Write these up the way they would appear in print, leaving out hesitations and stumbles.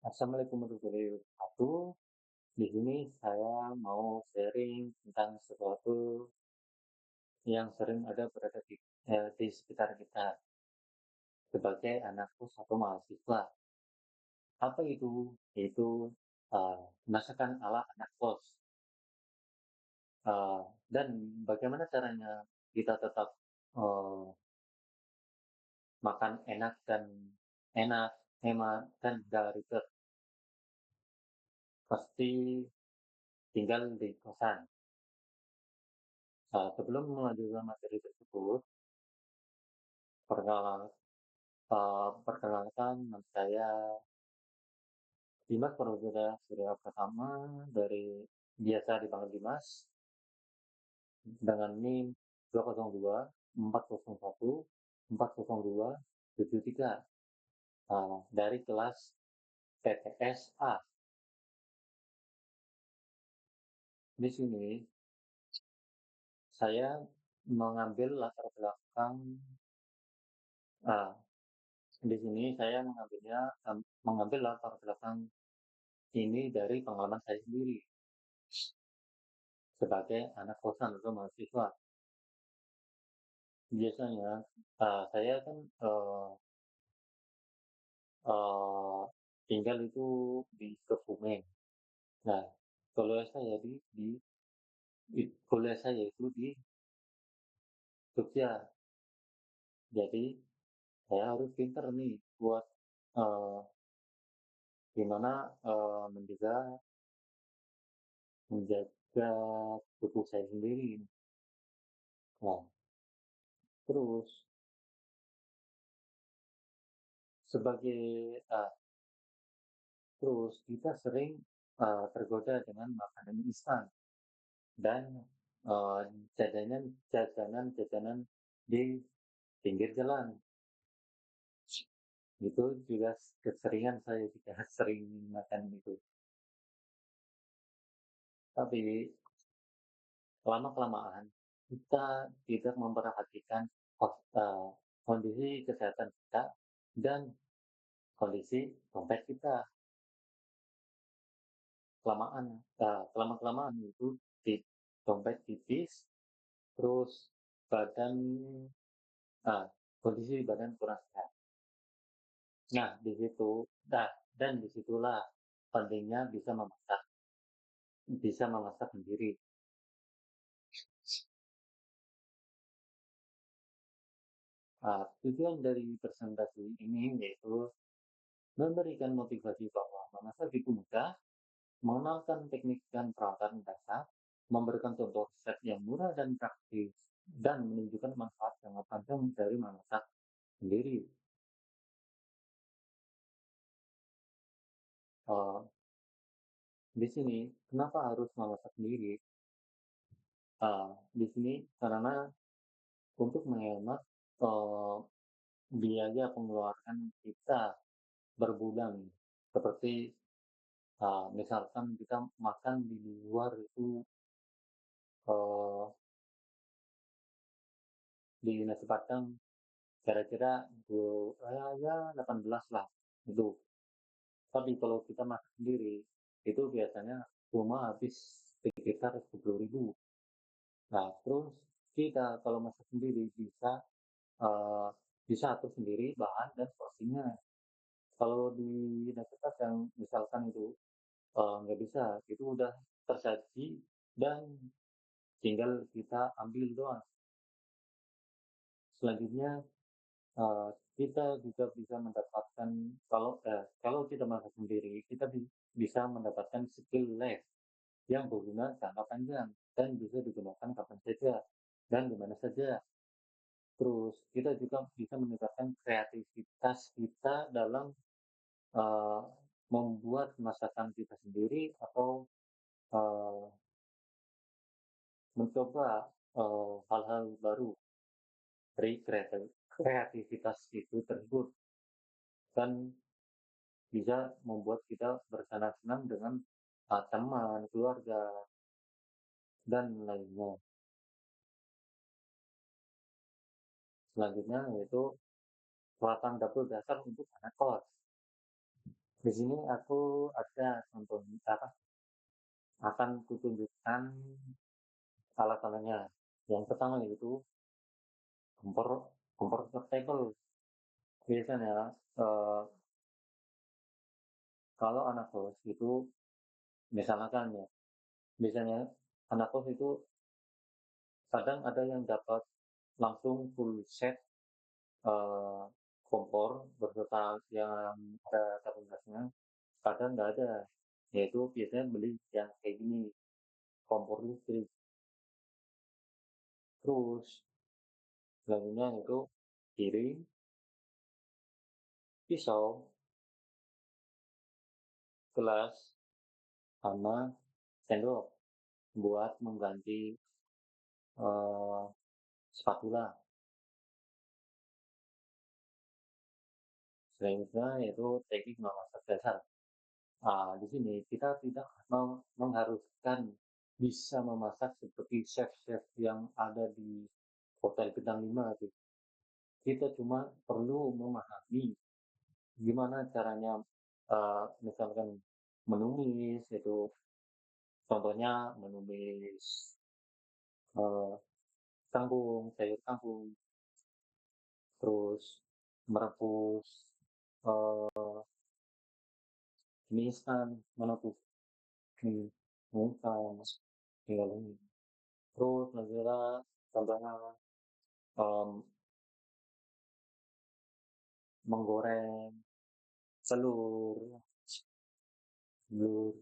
Assalamualaikum warahmatullahi wabarakatuh. Di sini saya mau sharing tentang sesuatu yang sering ada berada di sekitar kita sebagai anak kos atau mahasiswa. Apa itu? Yaitu masakan ala anak kos. Eh, dan bagaimana caranya kita tetap eh, makan enak, hemat, dan gak ribet. Pasti tinggal di kosan. Sebelum melanjutkan materi tersebut, perkenalan perkenalkan nama saya Dimas Purwodadi Surya Pratama dari biasa dipanggil Dimas dengan NIM 202 401 402 73 dari kelas PTS A. Di sini saya mengambil latar belakang uh, di sini saya mengambil latar belakang ini dari pengalaman saya sendiri sebagai anak kosan atau mahasiswa. Biasanya saya kan eh, tinggal itu di Kebumen. Nah, kuliah saya kuliah saya itu di Jogja. Jadi saya harus pinter nih buat eh, gimana menjaga tubuh saya sendiri. Nah, terus sebagai eh, terus kita sering tergoda dengan makanan instan dan eh, jajanan di pinggir jalan. Itu juga keseringan saya juga sering makan itu. Tapi lama-kelamaan kita tidak memperhatikan kondisi kesehatan kita dan kondisi dompet kita. Kelamaan itu di dompet tipis, terus badan uh, kondisi badan kurang sehat. Nah, di situ, nah, dan disitulah pentingnya bisa memasak sendiri. Tujuan dari presentasi ini yaitu memberikan motivasi bahwa memasak itu mudah, mengenalkan teknik dan peralatan dasar, memberikan contoh resep yang murah dan praktis, dan menunjukkan manfaat jangka panjang dari memasak sendiri. Uh, di sini, kenapa harus memasak sendiri? Di sini karena untuk menghemat uh, biaya pengeluaran kita berbulan, seperti misalkan kita makan di luar itu uh, di nasi padang kira-kira ya 18 lah itu. Tapi kalau kita masak sendiri itu biasanya cuma habis sekitar 10.000. Nah, terus kita kalau masak sendiri uh, bisa atur sendiri bahan dan porsinya. Kalau di nasi padang misalkan itu nggak bisa, itu udah tersaji dan tinggal kita ambil doang. Selanjutnya kita juga bisa mendapatkan kalau kita masak sendiri, kita bisa mendapatkan skill life yang berguna jangka panjang dan bisa digunakan kapan saja dan di mana saja. Terus kita juga bisa meningkatkan kreativitas kita dalam uh, membuat masakan kita sendiri atau uh, mencoba hal-hal baru dari kreativitas itu tersebut dan bisa membuat kita bersenang-senang dengan teman, keluarga, dan lainnya. Selanjutnya yaitu peralatan dapur dasar untuk anak kos. Di sini aku ada contoh apa, akan kutunjukkan alat-alatnya. Yang pertama itu kompor kompor portable. Biasanya, eee, kalau anak kos itu misalkan ya, biasanya anak kos itu kadang ada yang dapat langsung full set, eee, kompor beserta yang ada tabung gasnya, kadang nggak ada. Yaitu biasanya beli yang kayak gini, kompor listrik. Terus selanjutnya itu piring, pisau, gelas, sama sendok buat mengganti, eee, spatula. Selanjutnya yaitu teknik memasak dasar. Di sini kita tidak mengharuskan bisa memasak seperti chef-chef yang ada di hotel bintang 5 gitu. Kita cuma perlu memahami gimana caranya, misalkan menumis itu, contohnya menumis, eee, kangkung, sayur kangkung, terus merebus, eee, mie instan, mana tuh, mie instan, tinggal ini. Terus negara contohnya, mmm, menggoreng telur, telur.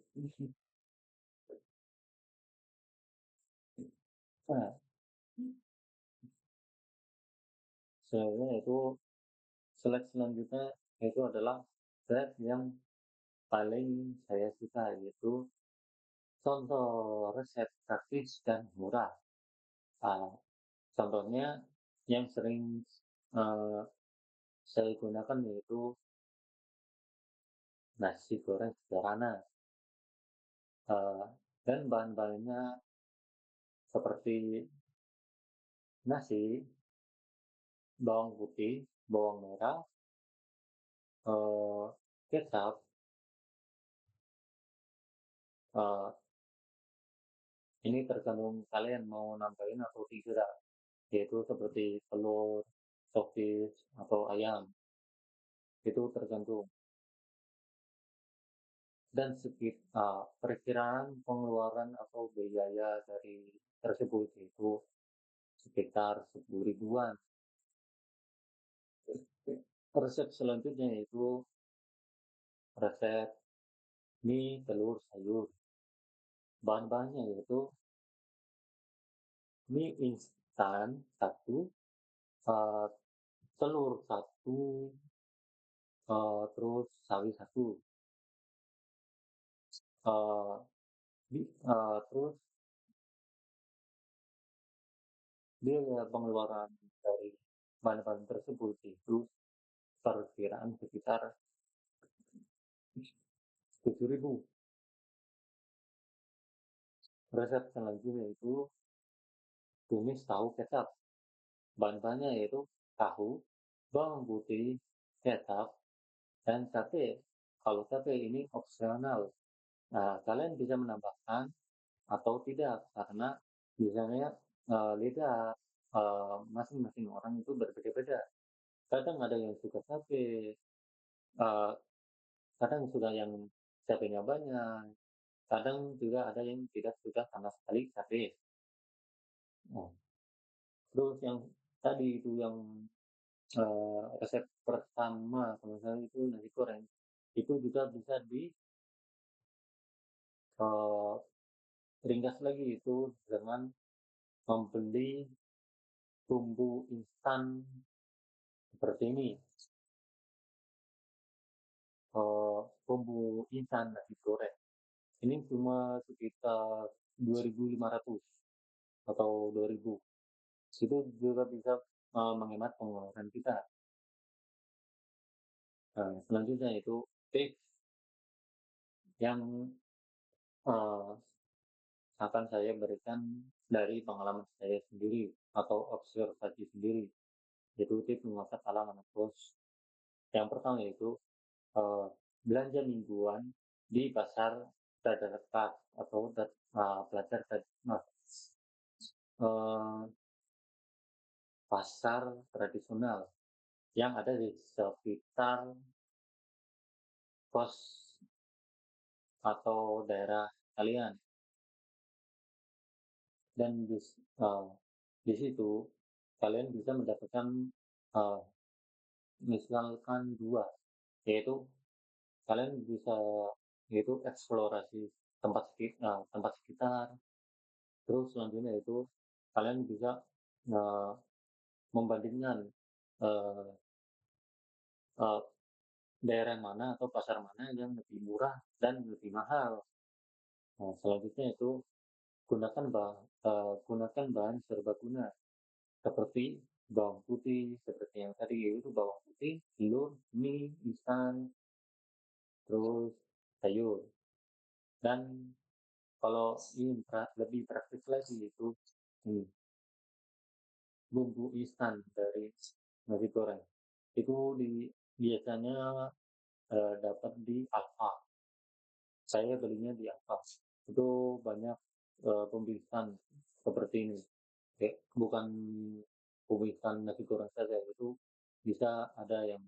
Nah, sebenarnya itu slide selanjutnya itu adalah slide yang paling saya suka, yaitu contoh resep praktis dan murah. Ah, contohnya yang sering, eee, saya gunakan yaitu nasi goreng sederhana, eee, dan bahan-bahannya seperti nasi, bawang putih, bawang merah, eee, kecap, eee, ini tergantung kalian mau nambahin atau tidak, yaitu seperti telur, sosis, atau ayam, itu tergantung. Dan perkiraan pengeluaran atau biaya dari tersebut itu sekitar 10 ribuan. Resep selanjutnya yaitu resep mie telur sayur. Bahan-bahannya yaitu mie instan satu, eee, telur satu, terus sawi satu, eee, terus biaya pengeluaran dari bahan-bahan tersebut itu perkiraan sekitar 7 ribu. Resep selanjutnya itu tumis tahu kecap. Bahan-bahannya yaitu tahu, bawang putih, kecap, dan sate. Kalau sate ini opsional. Nah, kalian bisa menambahkan atau tidak karena biasanya lidah masing-masing orang itu berbeda-beda. Kadang ada yang suka sate, eh, kadang suka yang satenya banyak, kadang juga ada yang tidak suka sama sekali sate. Nah, terus yang tadi itu yang resep pertama kalau saya itu nasi goreng, itu juga bisa eee, ringkas lagi itu dengan membeli bumbu instan seperti ini, bumbu instan nasi goreng. Ini cuma sekitar 2.500 atau 2.000. Itu juga bisa, menghemat pengeluaran kita. Nah, selanjutnya itu tips yang, eee, akan saya berikan dari pengalaman saya sendiri atau observasi sendiri, yaitu tips memasak ala anak kos. Yang pertama yaitu, belanja mingguan di pasar terdekat atau pelajar nah, eh, pasar tradisional yang ada di sekitar kos atau daerah kalian. Dan eh, di situ kalian bisa mendapatkan eh, misalkan dua, yaitu kalian bisa yaitu eksplorasi tempat sekitar. Terus selanjutnya itu kalian bisa eh, membandingkan eh, eh, daerah mana atau pasar mana yang lebih murah dan lebih mahal. Nah, selanjutnya itu gunakan bahan serbaguna seperti bawang putih, seperti yang tadi itu bawang putih, telur, mie instan, terus sayur. Dan kalau ingin lebih praktis lagi itu hmm, bumbu instan dari nasi goreng. Itu biasanya dapat di Alfa. Saya belinya di Alfa. Itu banyak bumbu instan seperti ini. Bukan bumbu instan nasi goreng saja, itu bisa ada yang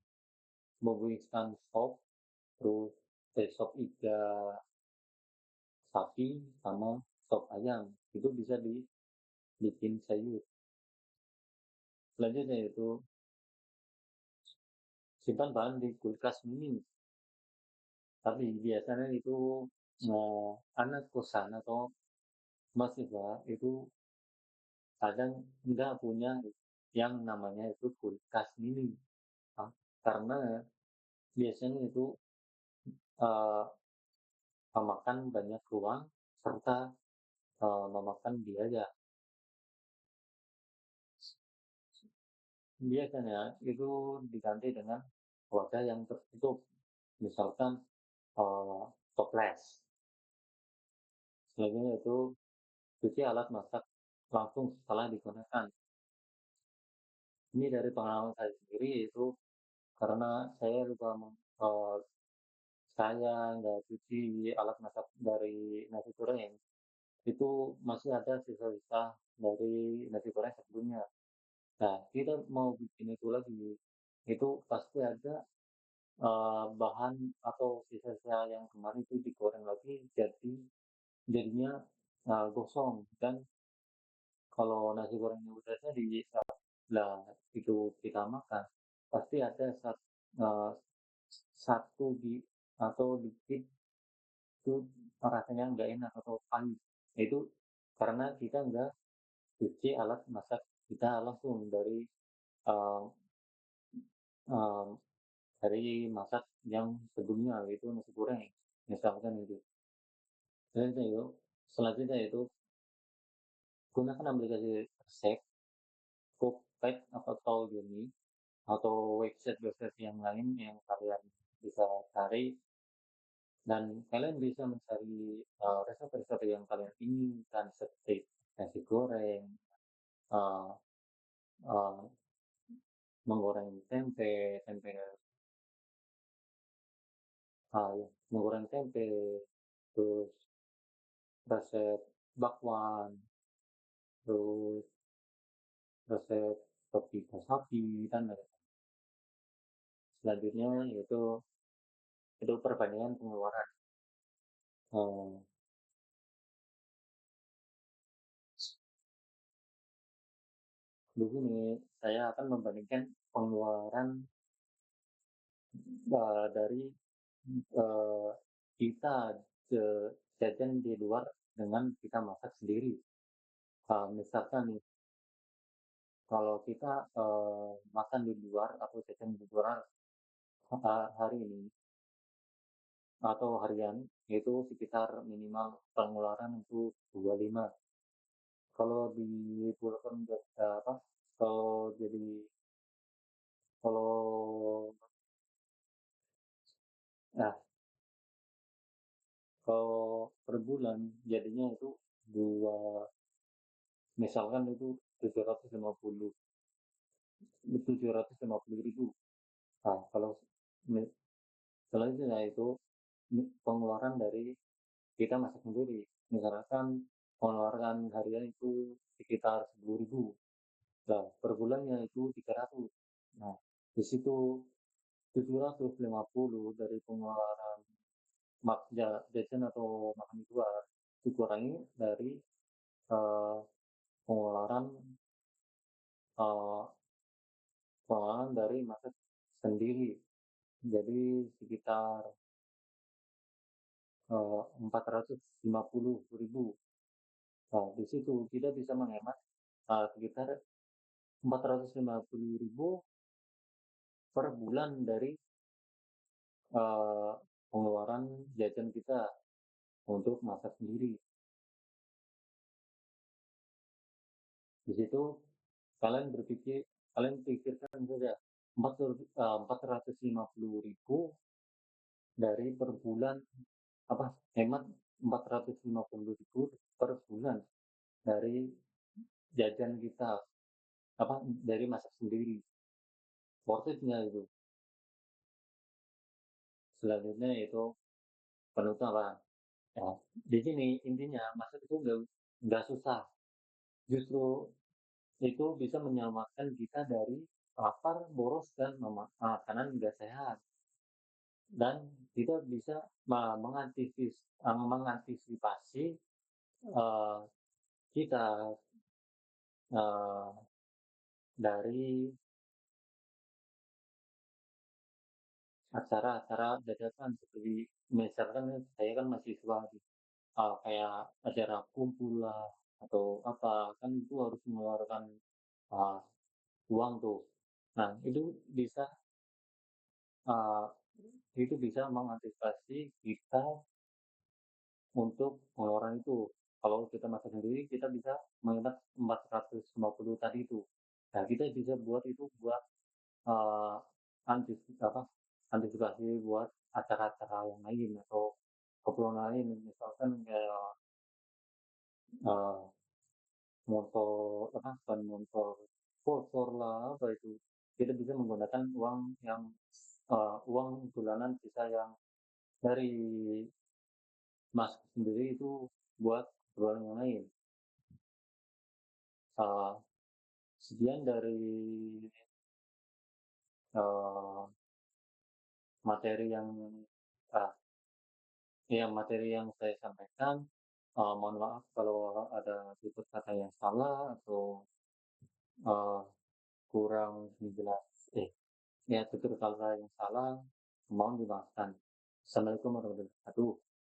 bumbu instan sop, terus sop iga sapi sama sop ayam. Itu bisa dibikin sayur. Selanjutnya itu simpan bahan di kulkas mini. Tapi biasanya itu anak kosan atau mahasiswa itu kadang nggak punya yang namanya itu kulkas mini. Ah, karena biasanya itu eh, memakan banyak ruang serta memakan biaya. Biasanya itu diganti dengan wadah yang tertutup, misalkan toples. Selanjutnya itu cuci alat masak langsung setelah digunakan. Ini dari pengalaman saya sendiri itu karena saya lupa saya nggak cuci alat masak dari nasi goreng, itu masih ada sisa-sisa dari nasi goreng sebelumnya. Nah, kita mau bikin itu lagi, itu pasti ada bahan atau sisa-sisa yang kemarin itu digoreng lagi, jadinya gosong. Dan kalau nasi gorengnya udah jadi, lah itu kita makan, pasti ada eh, satu atau dikit itu rasanya nggak enak atau pahit. Itu karena kita nggak cuci alat masak kita langsung uh, uh, dari masak yang sebelumnya, yaitu nasi goreng misalkan itu. Selanjutnya itu, selanjutnya itu gunakan aplikasi resep, Cookpad atau Togemi atau website-website yang lain yang kalian bisa cari, dan kalian bisa mencari resep-resep yang kalian inginkan seperti nasi goreng, uh, uh, menggoreng tempe, tempe, ya, menggoreng tempe, terus resep bakwan, terus resep kopi sapi dan lain-lain. Selanjutnya yaitu itu perbandingan pengeluaran. Eh, Begini, saya akan membandingkan pengeluaran dari eh, kita jajan di luar dengan kita masak sendiri. Misalkan nih, kalau kita makan di luar atau jajan di luar hari ini atau harian, itu sekitar minimal pengeluaran itu 25. Kalau di bulan apa? Kalau jadi kalau nah kalau per bulan jadinya itu dua, misalkan itu 750 ribu. Nah, kalau Selanjutnya itu pengeluaran dari kita masak sendiri. Misalkan pengeluaran harian itu sekitar 10.000. Nah, per bulannya itu 300. Nah, di situ 750 dari pengeluaran jajan atau makan di luar dikurangi dari pengeluaran eh, pengeluaran dari masak sendiri. Jadi sekitar 450.000. Nah, di situ kita bisa menghemat sekitar 450.000 per bulan dari eh, pengeluaran jajan kita untuk masak sendiri. Di situ kalian pikirkan saja 450.000 dari per bulan, apa, hemat 450.000 per bulan dari jajan kita, apa, dari masak sendiri. Worth it-nya itu. Selanjutnya itu penutupan. Ya, di sini intinya masak itu nggak susah. Justru itu bisa menyelamatkan kita dari lapar, boros, dan makanan nggak sehat. Dan kita bisa mengantisipasi eh, kita eh, dari acara-acara dadakan seperti misalkan saya kan mahasiswa, kayak acara kumpulan atau apa kan itu harus mengeluarkan uh, uang tuh. Nah uh, itu bisa mengantisipasi kita untuk pengeluaran itu. Kalau kita masak sendiri, kita bisa menghemat 450 tadi itu. Nah, kita bisa buat itu buat uh, antisipasi buat acara-acara yang lain atau keperluan lain, misalkan kayak uh, motor apa bukan motor sponsor lah apa itu, kita bisa menggunakan uang bulanan kita yang dari mas sendiri itu buat keperluan yang lain. uh, Sekian dari uh, materi yang uh, materi yang saya sampaikan. Mohon maaf kalau ada tutur kata yang salah atau uh, kurang jelas, tutur kata yang salah, mohon dimaafkan. Assalamualaikum warahmatullahi wabarakatuh.